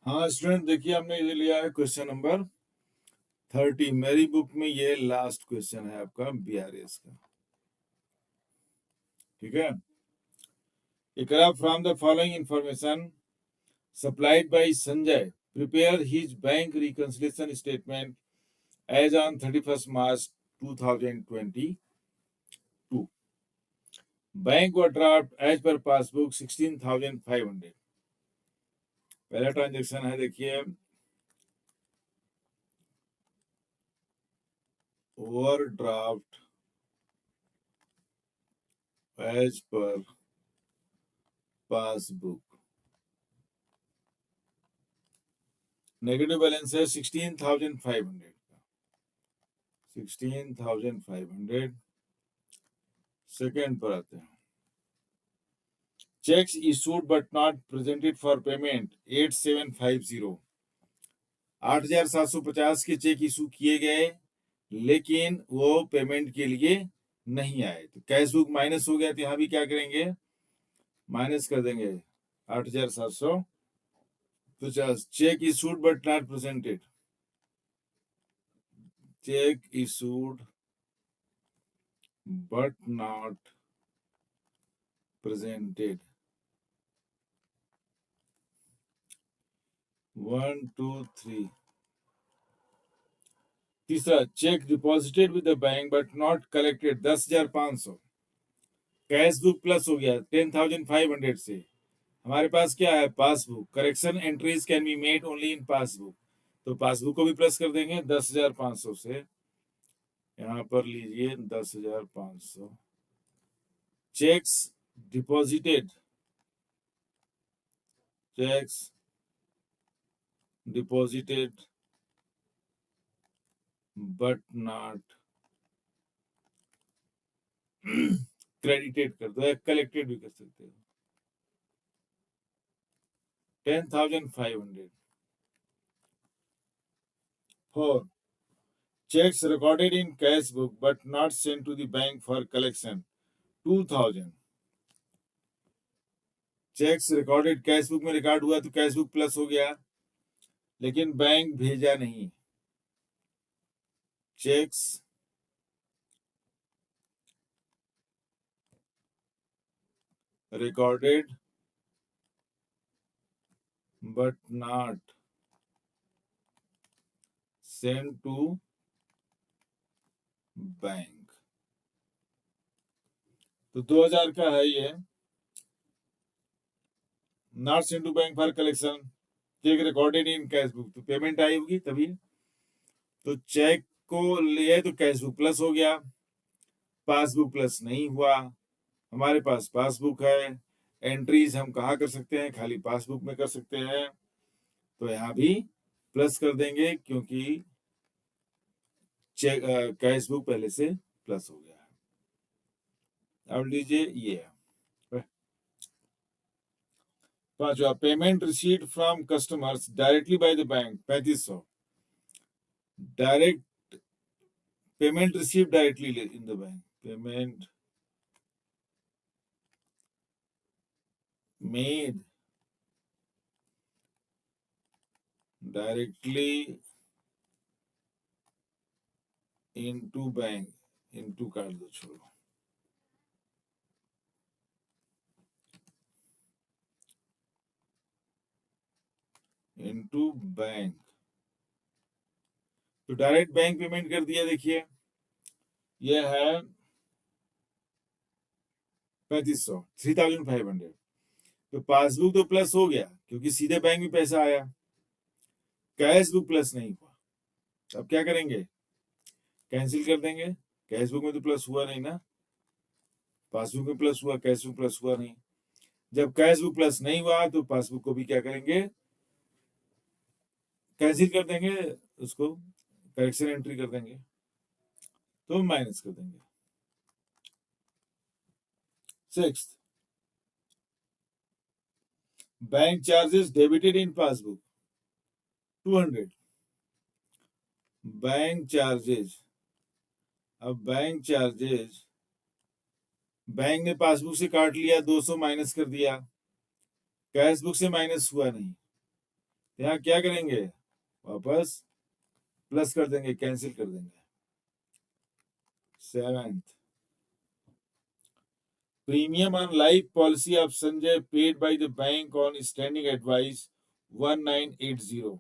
हाँ स्टूडेंट, देखिए हमने ये लिया है क्वेश्चन नंबर 30। मेरी बुक में ये लास्ट क्वेश्चन है आपका BRS का। ठीक है। इकरा from the following information supplied by Sanjay prepare his bank reconciliation statement as on 31st March 2022. Bank overdraft as per passbook 16,500। पहला ट्रांजेक्शन है, देखिए overdraft as per passbook, negative balance है 16,500 का। 16,500। सेकेंड पर आते हैं। Cheques issued but not presented for payment 8750। 8,750 के check issue किए गए लेकिन वो पेमेंट के लिए नहीं आए, तो कैश बुक माइनस हो गया। तो यहां भी क्या करेंगे, माइनस कर देंगे 8,750। Check issued but not presented, check issued but not presented 1 2 3। तीसरा, check deposited with the bank but not collected 10,500। Cash book plus हो गया 10,500 से। हमारे पास क्या है, passbook. Correction entries can be made only in passbook, तो पासबुक को भी प्लस कर देंगे 10,500 से। यहां पर लीजिए 10,500। Checks deposited, checks deposited but not credited कर दो या कलेक्टेड भी कर सकते हो। 10,500। 4, checks recorded in cash book but not sent to the bank for collection 2,000। Cheques recorded cash book में रिकॉर्ड हुआ तो कैश बुक प्लस हो गया, लेकिन बैंक भेजा नहीं। Cheques recorded but not sent to bank. तो 2,000 का है ये, not sent to bank for collection. Cheque recorded in cash book, तो पेमेंट आई होगी तभी। तो चेक को लिए तो कैश बुक प्लस हो गया, पासबुक प्लस नहीं हुआ। हमारे पास पासबुक है, एंट्रीज हम कहाँ कर सकते हैं, खाली पासबुक में कर सकते हैं। तो यहाँ भी प्लस कर देंगे क्योंकि चेक कैश बुक पहले से प्लस हो गया है। अब लीजिए ये पांचवा, payment received from customers directly by the bank 3,500। Direct payment received directly in the bank, payment made directly into bank, into काट दो, छोड़ो। इनटू बैंक, तो डायरेक्ट बैंक पेमेंट कर दिया। देखिए ये है 3,500, 3,500। तो पासबुक तो प्लस हो गया क्योंकि सीधे बैंक में पैसा आया, कैश बुक प्लस नहीं हुआ। अब क्या करेंगे, कैंसिल कर देंगे। कैश बुक में तो प्लस हुआ नहीं ना, पासबुक में प्लस हुआ, कैश बुक प्लस हुआ नहीं। जब कैश बुक प्लस नहीं हुआ तो पासबुक को भी क्या करेंगे, कैंसिल कर देंगे, उसको करेक्शन एंट्री कर देंगे, तो माइनस कर देंगे। 6, bank charges debited in passbook 200। Bank charges, अब बैंक चार्जेस बैंक ने पासबुक से काट लिया, 200 माइनस कर दिया, कैश बुक से माइनस हुआ नहीं, यहाँ क्या करेंगे, वापस प्लस कर देंगे, कैंसिल कर देंगे। 7th, premium on life policy of Sanjay paid by the bank on standing advice 1980।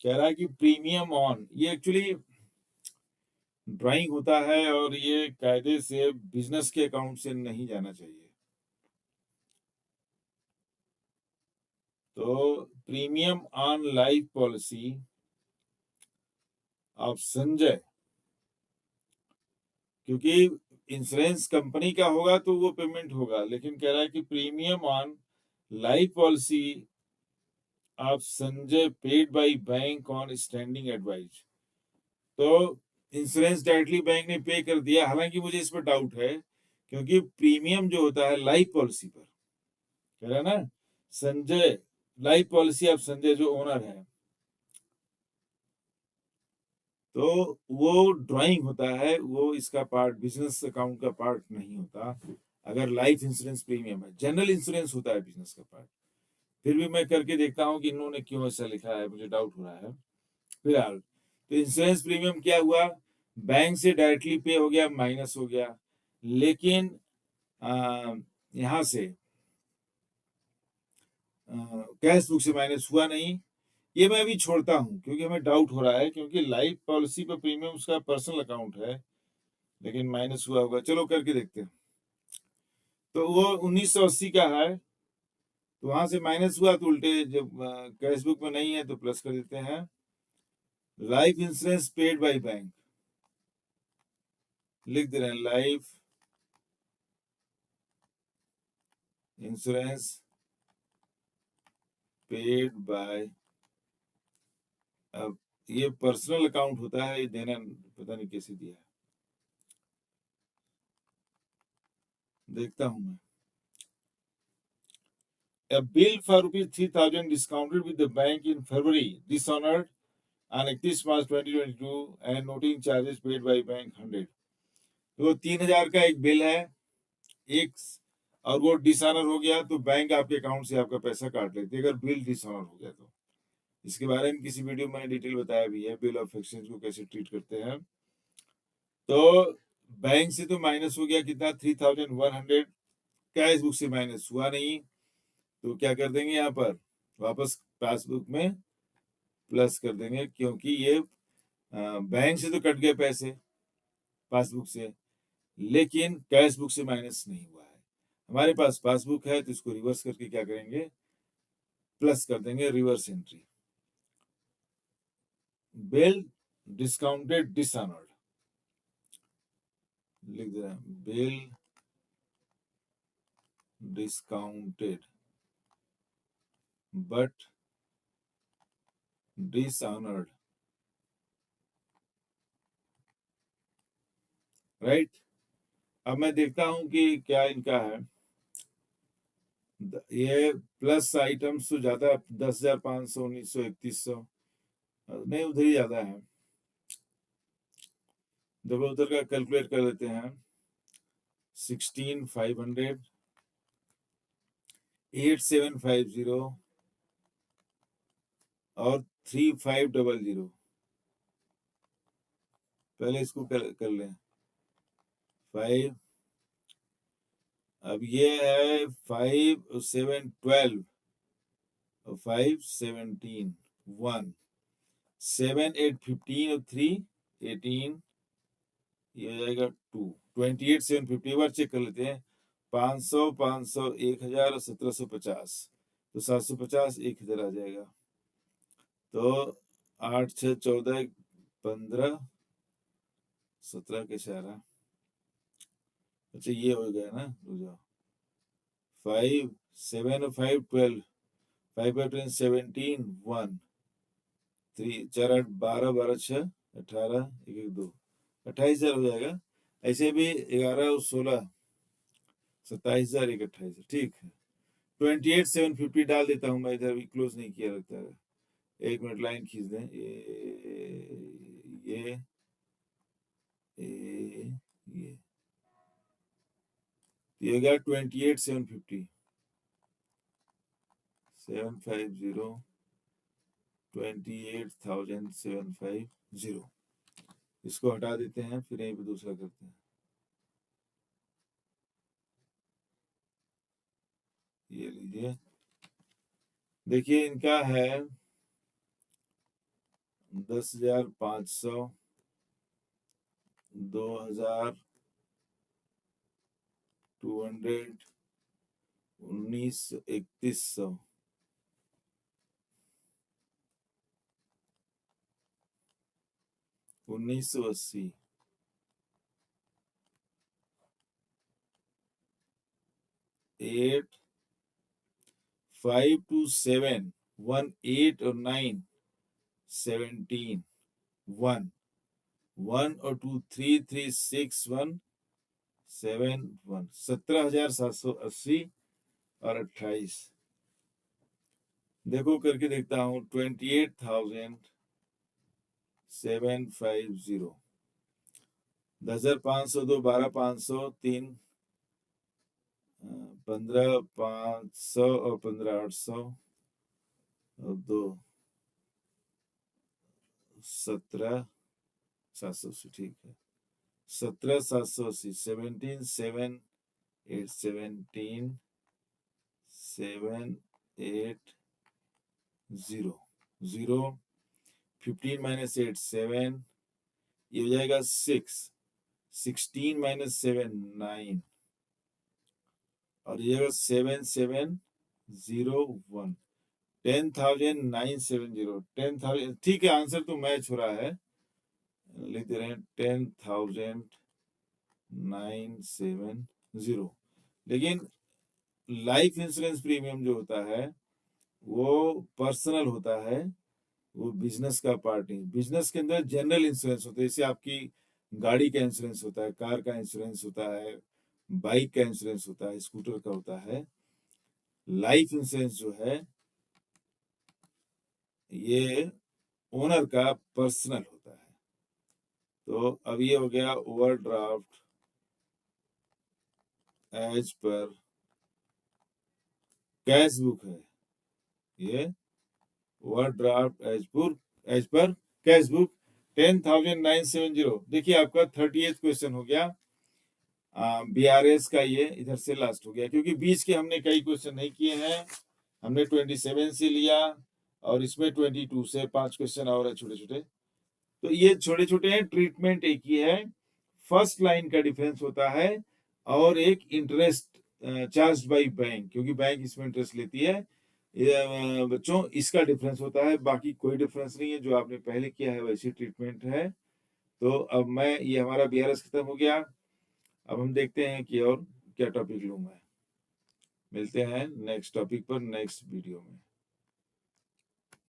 कह रहा है कि प्रीमियम ऑन, ये एक्चुअली ड्राइंग होता है और ये कायदे से बिजनेस के अकाउंट से नहीं जाना चाहिए। तो premium on life policy of Sanjay, क्योंकि इंश्योरेंस कंपनी का होगा तो वो पेमेंट होगा, लेकिन कह रहा है कि premium on life policy of Sanjay paid by bank on standing advice. तो इंश्योरेंस डायरेक्टली बैंक ने पे कर दिया, हालांकि मुझे इस पर डाउट है, क्योंकि प्रीमियम जो होता है लाइफ पॉलिसी पर, कह रहा है ना Sanjay, life policy of Sanjay जो ओनर है, तो वो ड्राइंग होता है, वो इसका पार्ट, बिजनेस अकाउंट का पार्ट नहीं होता। अगर लाइफ इंश्योरेंस प्रीमियम है, जनरल इंश्योरेंस होता है बिजनेस का पार्ट। फिर भी मैं करके देखता हूँ कि इन्होंने क्यों ऐसा लिखा है, मुझे डाउट हो रहा है फिलहाल। तो इंश्योरेंस प्रीमियम क्या हुआ, बैंक से डायरेक्टली पे हो गया, माइनस हो गया, लेकिन यहाँ से कैश बुक से माइनस हुआ नहीं। ये मैं अभी छोड़ता हूँ क्योंकि हमें डाउट हो रहा है, क्योंकि लाइफ पॉलिसी पर प्रीमियम उसका पर्सनल अकाउंट है, लेकिन माइनस हुआ होगा। चलो करके देखते हैं। तो वो 1980 का है, तो वहां से माइनस हुआ तो उल्टे, जब कैश बुक में नहीं है तो प्लस कर देते हैं। Life insurance paid by bank लिख दे रहे हैं, लाइफ इंश्योरेंस पेड बाय, अब ये पर्सनल अकाउंट होता है, ये देना पता नहीं कैसे दिया है, देखता हूं मैं। A bill for ₹3,000 discounted with the bank in February, dishonored on 31 March 2022 and noting charges paid by bank 100। तो 3,000 का एक बिल है, एक, और वो डिसऑनर हो गया तो बैंक आपके अकाउंट से आपका पैसा काट लेते हैं, अगर बिल डिसऑनर हो गया तो। इसके बारे में किसी वीडियो में मैंने डिटेल बताया भी है, बिल ऑफ एक्सचेंज को कैसे ट्रीट करते हैं। तो बैंक से तो माइनस हो गया कितना, 3,100, कैश बुक से माइनस हुआ नहीं, तो क्या कर देंगे यहाँ पर, वापस पासबुक में प्लस कर देंगे, क्योंकि ये बैंक से तो कट गए पैसे पासबुक से, लेकिन कैश बुक से माइनस नहीं हुआ है। हमारे पास पासबुक है तो इसको रिवर्स करके क्या करेंगे, प्लस कर देंगे, reverse entry. Bill discounted dishonoured लिख दे रहे हैं, bill discounted but dishonoured, right. अब मैं देखता हूं कि क्या इनका है, ये प्लस आइटम्स तो ज्यादा, 10,500, 1,900, 3,100, नहीं उधर ही ज्यादा है। देखो उधर का कैलकुलेट कर लेते हैं, 16,500, 8,750 और 3,500। पहले इसको कर लें, 5, अब ये है 5,712 और 5,17, 1, 7, 8, 15 और 3, 18, ये हो जाएगा 2, 28,750। बार चेक कर लेते हैं, 500, 500, 1,000 और 1,750, तो 750, 1,000 आ जाएगा। तो 8, 6, 14, 15, 17 के 4, अच्छा ये हो गया ना, हो जाओ, 5, 7 और 5, 12, 5 5 10, 17, 1, 3, 4 8 12, 12 6 18, 1 1 2, 28,000 हो जाएगा। ऐसे भी 11 और 16, 27,000, 1 28,000, ठीक है। 28,750 डाल देता हूँ मैं, इधर भी क्लोज नहीं किया लगता है। एक मिनट लाइन खींच दें, ये ये हो गया 28,750। 750 28,750। इसको हटा देते हैं, फिर यहीं पे दूसरा करते हैं। ये लीजिए, देखिए इनका है 10,500, 2,200, 31,000, 1,980, 8, 5 to 7, 1, 8 और 9, 17, 1, 1 और 2, 3, 3, 6, 1, 7, 1, 17,780 और 28। देखो करके देखता हूँ, 28,750, 10,500, 2, 12,500, 3, 15,500 और 15,800 और 2, 17,780, ठीक है। 17,780, 17, 7, 8, 17, 7, 8, 0, 0, 15 minus 8, 7, ये हो जाएगा 6, 16 minus 7, 9, और ये 7, 7, 0, 1, 10,970, 10,000, ठीक है, आंसर तो मैच हो रहा है, लिख दे रहे हैं 10,970। लेकिन लाइफ इंश्योरेंस प्रीमियम जो होता है वो पर्सनल होता है, वो बिजनेस का पार्ट नहीं। बिजनेस के अंदर जनरल इंश्योरेंस होता है, जैसे आपकी गाड़ी का इंश्योरेंस होता है, कार का इंश्योरेंस होता है, बाइक का इंश्योरेंस होता है, स्कूटर का होता है। लाइफ इंश्योरेंस जो है ये ओनर का पर्सनल होता है। तो अब ये हो गया overdraft as per cash book है, ये overdraft as per cash book 10,970। देखिए आपका 38 क्वेश्चन हो गया। BRS का ये इधर से लास्ट हो गया, क्योंकि बीच के हमने कई क्वेश्चन नहीं किए हैं। हमने 27 से लिया और इसमें 22 से 5 क्वेश्चन और है छोटे छोटे। तो ये छोटे छोटे हैं, ट्रीटमेंट एक ही है, फर्स्ट लाइन का डिफरेंस होता है और एक इंटरेस्ट चार्ज बाय बैंक, क्योंकि बैंक इसमें इंटरेस्ट लेती है। ये बच्चों इसका डिफरेंस होता है, बाकी कोई डिफरेंस नहीं है। जो आपने पहले किया है वैसी ट्रीटमेंट है। तो अब मैं, ये हमारा BRS खत्म हो गया। अब हम देखते हैं कि और क्या टॉपिक लूँ मैं। मिलते हैं नेक्स्ट टॉपिक पर नेक्स्ट वीडियो में।